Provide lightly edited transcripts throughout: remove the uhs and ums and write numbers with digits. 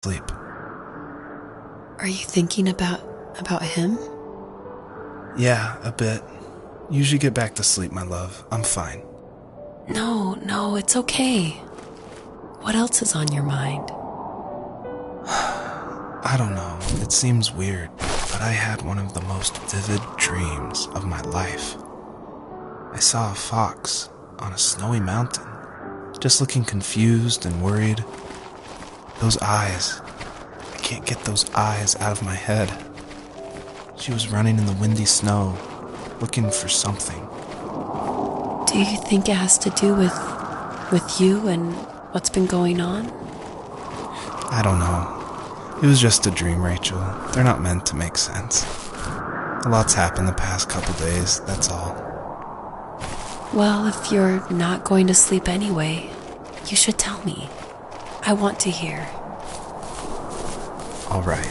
Sleep. Are you thinking about him? Yeah, a bit. Usually get back to sleep, my love. I'm fine. No, it's okay. What else is on your mind? I don't know. It seems weird, but I had one of the most vivid dreams of my life. I saw a fox on a snowy mountain, just looking confused and worried. Those eyes. I can't get those eyes out of my head. She was running in the windy snow, looking for something. Do you think it has to do with you and what's been going on? I don't know. It was just a dream, Rachel. They're not meant to make sense. A lot's happened the past couple days, that's all. Well, if you're not going to sleep anyway, you should tell me. I want to hear. All right.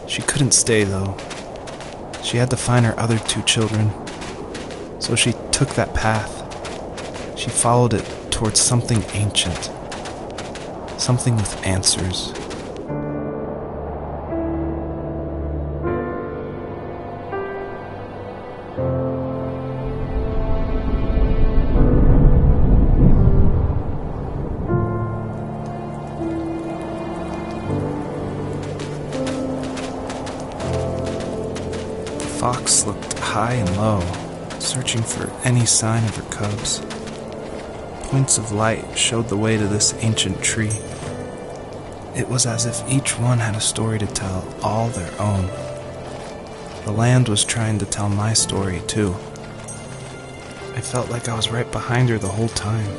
She couldn't stay, though. She had to find her other 2 children. So she took that path. She followed it towards something ancient. Something with answers. The fox looked high and low, searching for any sign of her cubs. Points of light showed the way to this ancient tree. It was as if each one had a story to tell, all their own. The land was trying to tell my story, too. I felt like I was right behind her the whole time.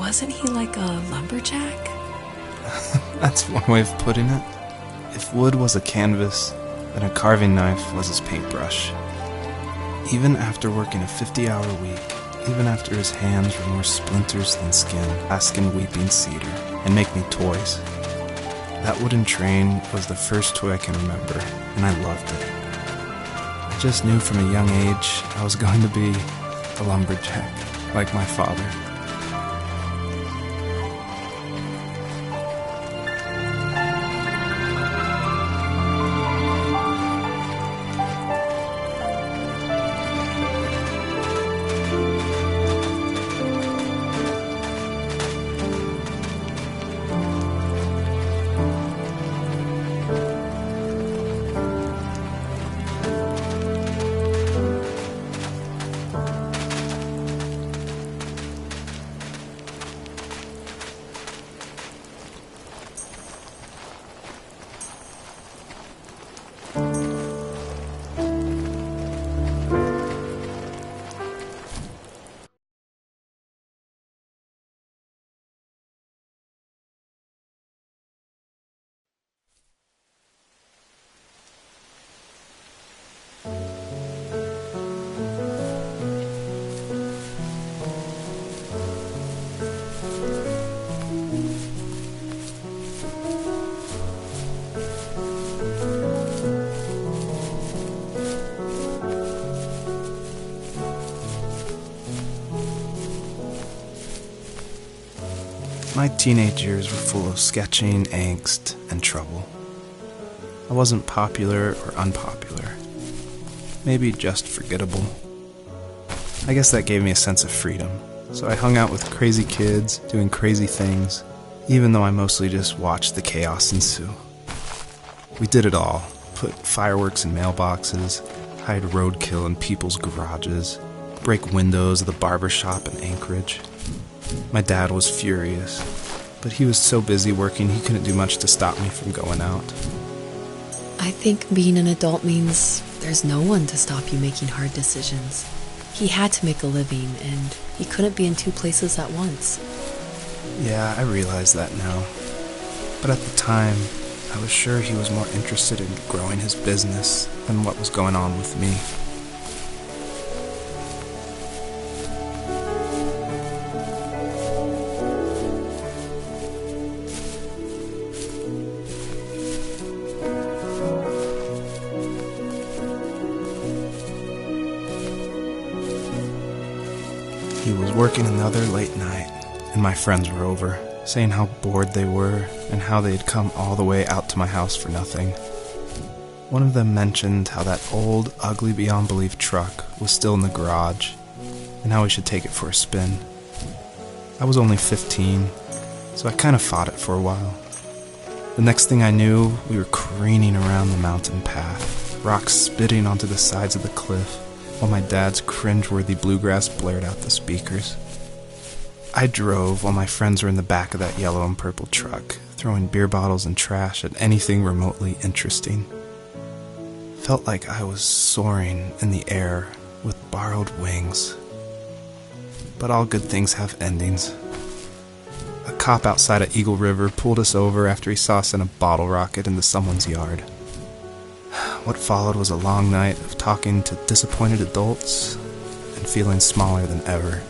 Wasn't he like a lumberjack? That's one way of putting it. If wood was a canvas, then a carving knife was his paintbrush. Even after working a 50-hour week, even after his hands were more splinters than skin, ask and weeping cedar, and make me toys. That wooden train was the first toy I can remember, and I loved it. I just knew from a young age I was going to be a lumberjack, like my father. My teenage years were full of sketching, angst, and trouble. I wasn't popular or unpopular. Maybe just forgettable. I guess that gave me a sense of freedom, so I hung out with crazy kids, doing crazy things, even though I mostly just watched the chaos ensue. We did it all. Put fireworks in mailboxes, hide roadkill in people's garages, break windows of the barber shop in Anchorage. My dad was furious, but he was so busy working he couldn't do much to stop me from going out. I think being an adult means there's no one to stop you making hard decisions. He had to make a living, and he couldn't be in two places at once. Yeah, I realize that now. But at the time, I was sure he was more interested in growing his business than what was going on with me. He was working another late night, and my friends were over, saying how bored they were and how they'd come all the way out to my house for nothing. One of them mentioned how that old, ugly beyond belief truck was still in the garage, and how we should take it for a spin. I was only 15, so I kind of fought it for a while. The next thing I knew, we were careening around the mountain path, rocks spitting onto the sides of the cliff, while my dad's cringeworthy bluegrass blared out the speakers. I drove while my friends were in the back of that yellow and purple truck, throwing beer bottles and trash at anything remotely interesting. Felt like I was soaring in the air with borrowed wings. But all good things have endings. A cop outside of Eagle River pulled us over after he saw us in a bottle rocket into someone's yard. What followed was a long night of talking to disappointed adults and feeling smaller than ever.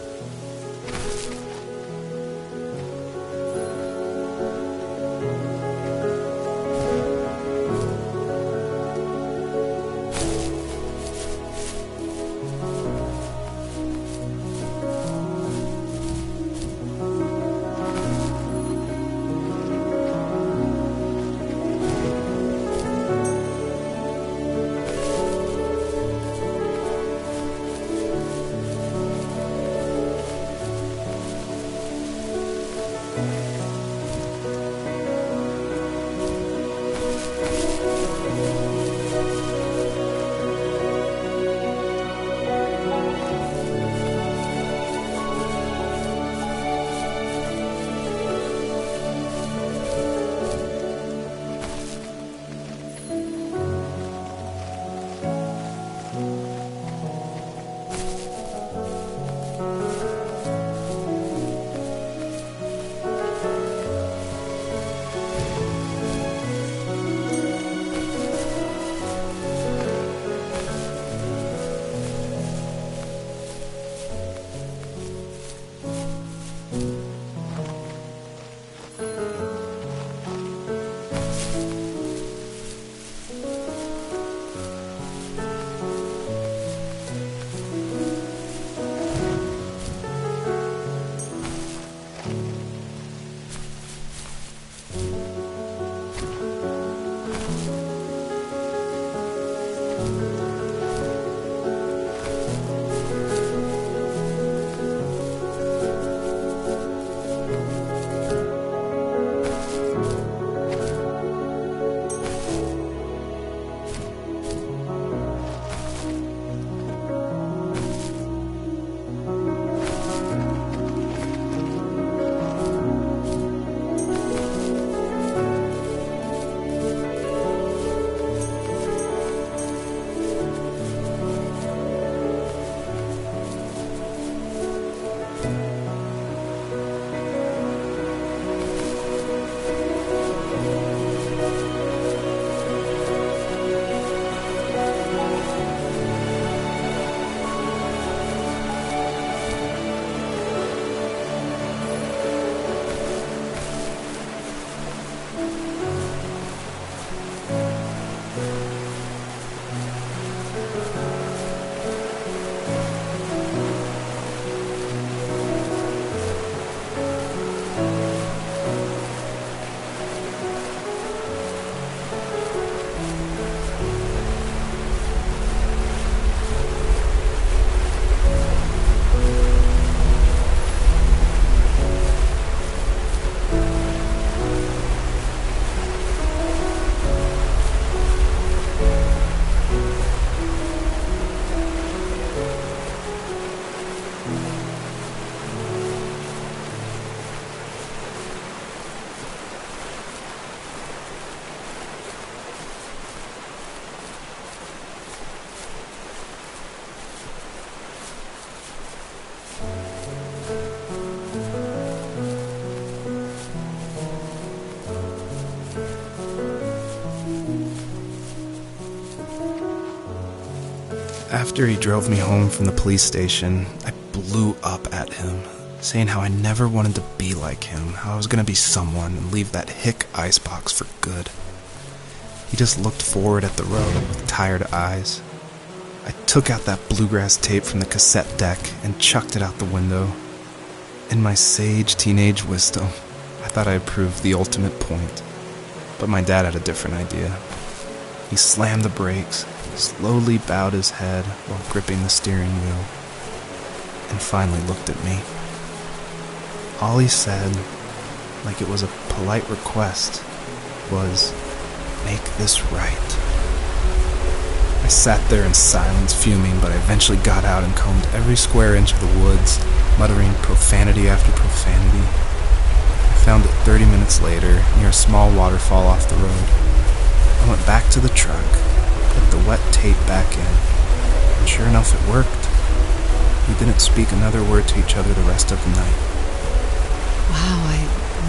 After he drove me home from the police station, I blew up at him, saying how I never wanted to be like him, how I was going to be someone and leave that hick icebox for good. He just looked forward at the road with tired eyes. I took out that bluegrass tape from the cassette deck and chucked it out the window. In my sage teenage wisdom, I thought I had proved the ultimate point. But my dad had a different idea. He slammed the brakes, slowly bowed his head while gripping the steering wheel, and finally looked at me. All he said, like it was a polite request, was, "Make this right." I sat there in silence, fuming, but I eventually got out and combed every square inch of the woods, muttering profanity after profanity. I found it 30 minutes later, near a small waterfall off the road. I went back to the truck, put the wet tape back in, and sure enough it worked. We didn't speak another word to each other the rest of the night. Wow, I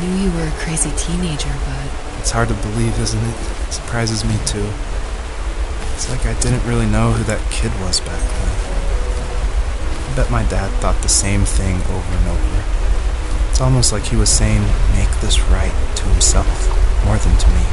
knew you were a crazy teenager, but... It's hard to believe, isn't it? It surprises me too. It's like I didn't really know who that kid was back then. I bet my dad thought the same thing over and over. It's almost like he was saying, "Make this right," to himself, more than to me.